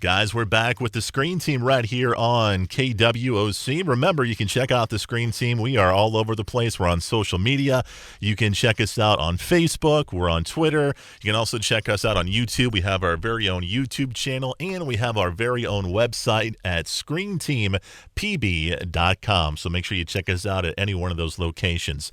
Guys, we're back with the Screen Team right here on KWOC. Remember, you can check out the Screen Team. We are all over the place. We're on social media. You can check us out on Facebook. We're on Twitter. You can also check us out on YouTube. We have our very own YouTube channel, and we have our very own website at screenteampb.com. So make sure you check us out at any one of those locations.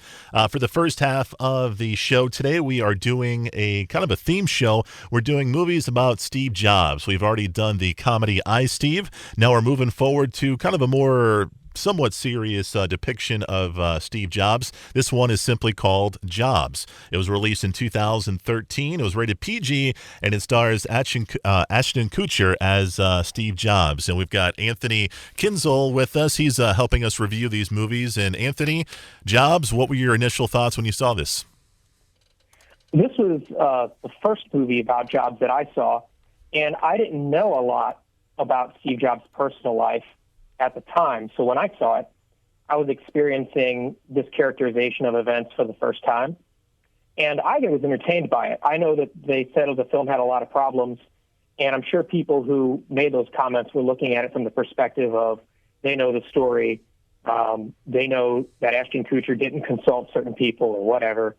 For the first half of the show today, we are doing a kind of a theme show. We're doing movies about Steve Jobs. We've already done the comedy I, Steve. Now we're moving forward to kind of a more somewhat serious depiction of Steve Jobs. This one is simply called Jobs. It was released in 2013. It was rated PG, and it stars Ashton Kutcher as Steve Jobs. And we've got Anthony Kinzel with us. He's helping us review these movies. And Anthony, Jobs, what were your initial thoughts when you saw this? This was the first movie about Jobs that I saw, and I didn't know a lot about Steve Jobs' personal life at the time. So when I saw it, I was experiencing this characterization of events for the first time, and I was entertained by it. I know that they said the film had a lot of problems, and I'm sure people who made those comments were looking at it from the perspective of they know the story, they know that Ashton Kutcher didn't consult certain people or whatever,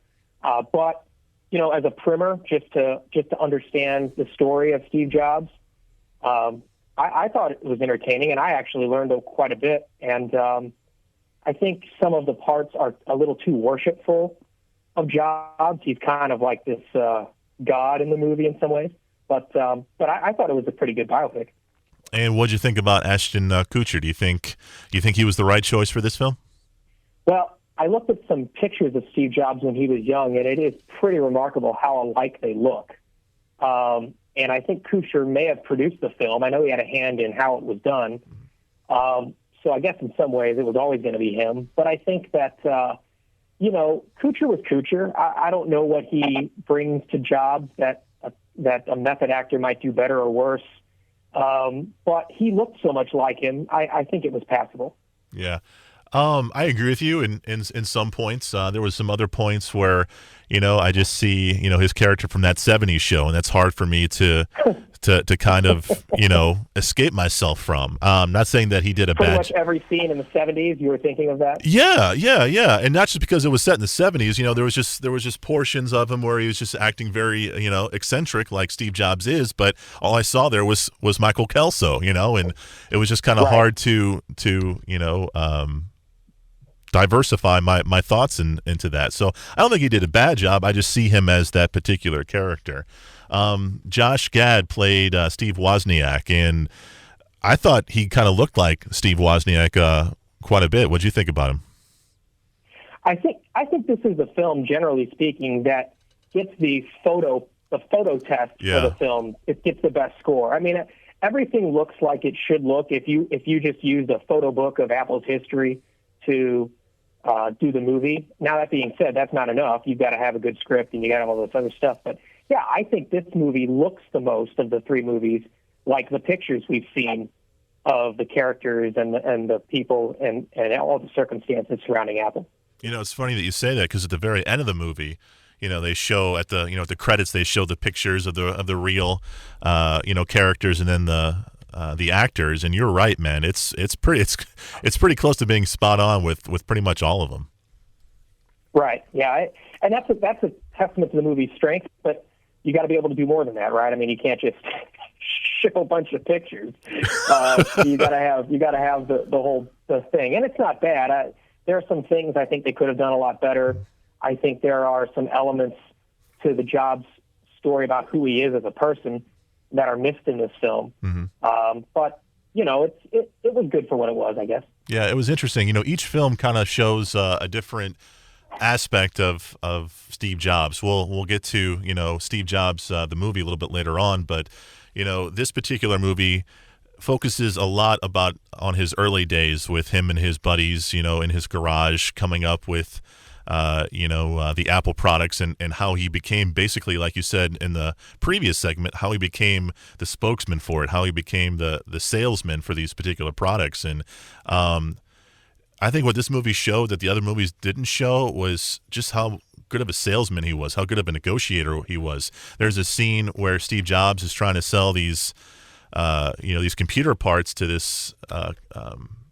but you know, as a primer, just to understand the story of Steve Jobs, I thought it was entertaining, and I actually learned quite a bit. And I think some of the parts are a little too worshipful of Jobs. He's kind of like this god in the movie in some ways. But I thought it was a pretty good biopic. And what'd you think about Ashton Kutcher? Do you think he was the right choice for this film? Well, I looked at some pictures of Steve Jobs when he was young, and it is pretty remarkable how alike they look. And I think Kutcher may have produced the film. I know he had a hand in how it was done. So I guess in some ways it was always going to be him. But I think that, Kutcher was Kutcher. I don't know what he brings to Jobs that a method actor might do better or worse. But he looked so much like him, I think it was passable. Yeah. I agree with you in some points. There was some other points where, I just see, his character from that 70s show, and that's hard for me to kind of, escape myself from. Not saying that he did a Pretty bad... much every scene in the 70s, you were thinking of that? Yeah. And not just because it was set in the 70s, there was just portions of him where he was just acting very, eccentric like Steve Jobs is, but all I saw there was Michael Kelso, and it was just kind of hard to diversify my thoughts into that. So I don't think he did a bad job. I just see him as that particular character. Josh Gad played Steve Wozniak, and I thought he kind of looked like Steve Wozniak quite a bit. What'd you think about him? I think this is the film, generally speaking, that gets the photo test for the film. It gets the best score. I mean, everything looks like it should look if you just used a photo book of Apple's history to do the movie. Now, that being said, that's not enough. You've got to have a good script and you got to have all this other stuff. But yeah, I think this movie looks the most of the three movies like the pictures we've seen of the characters and the people and all the circumstances surrounding Apple. It's funny that you say that because at the very end of the movie, they show at the credits, they show the pictures of the real, characters and then the actors. And you're right, man. It's pretty close to being spot on with pretty much all of them. Right. Yeah. And that's a testament to the movie's strength, but you got to be able to do more than that, right? I mean, you can't just show a bunch of pictures. You got to have the thing, and it's not bad. There are some things I think they could have done a lot better. I think there are some elements to the Jobs story about who he is as a person that are missed in this film. Mm-hmm. But it was good for what it was, I guess. Yeah, it was interesting. Each film kind of shows a different aspect of Steve Jobs. We'll get to Steve Jobs the movie a little bit later on, but this particular movie focuses a lot on his early days with him and his buddies, in his garage, coming up with the Apple products and how he became, basically, like you said in the previous segment, how he became the spokesman for it, how he became the salesman for these particular products. And I think what this movie showed that the other movies didn't show was just how good of a salesman he was, how good of a negotiator he was. There's a scene where Steve Jobs is trying to sell these these computer parts to this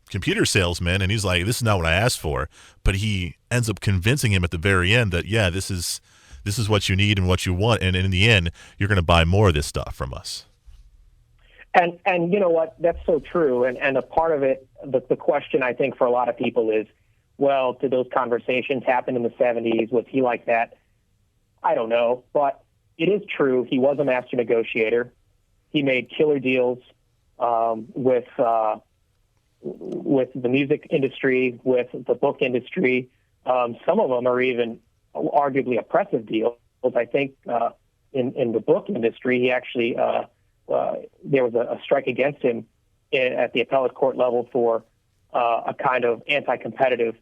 computer salesman, and he's like, "This is not what I asked for," but he ends up convincing him at the very end that, yeah, this is what you need and what you want, and in the end, you're going to buy more of this stuff from us. And you know what? That's so true. And a part of it, the question I think for a lot of people is, well, did those conversations happen in the 70s? Was he like that? I don't know, but it is true. He was a master negotiator. He made killer deals with the music industry, with the book industry. Some of them are even arguably oppressive deals. I think in the book industry, he actually there was a strike against him at the appellate court level for a kind of anti-competitive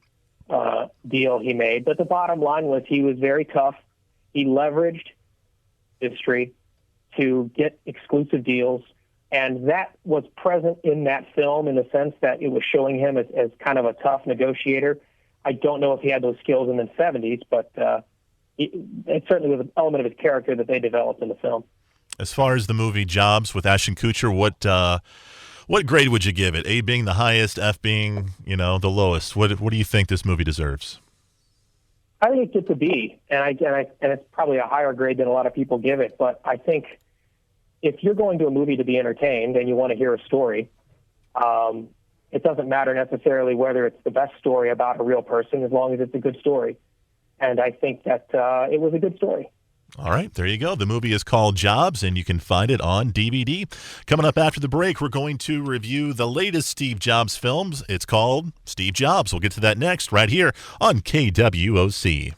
deal he made. But the bottom line was he was very tough. He leveraged history to get exclusive deals, and that was present in that film in the sense that it was showing him as kind of a tough negotiator. I don't know if he had those skills in the 70s, but it certainly was an element of his character that they developed in the film. As far as the movie Jobs with Ashton Kutcher, what grade would you give it? A being the highest, F being, the lowest. What do you think this movie deserves? I think it's a B, and it's probably a higher grade than a lot of people give it. But I think if you're going to a movie to be entertained and you want to hear a story, it doesn't matter necessarily whether it's the best story about a real person, as long as it's a good story. And I think that it was a good story. All right, there you go. The movie is called Jobs, and you can find it on DVD. Coming up after the break, we're going to review the latest Steve Jobs films. It's called Steve Jobs. We'll get to that next right here on KWOC.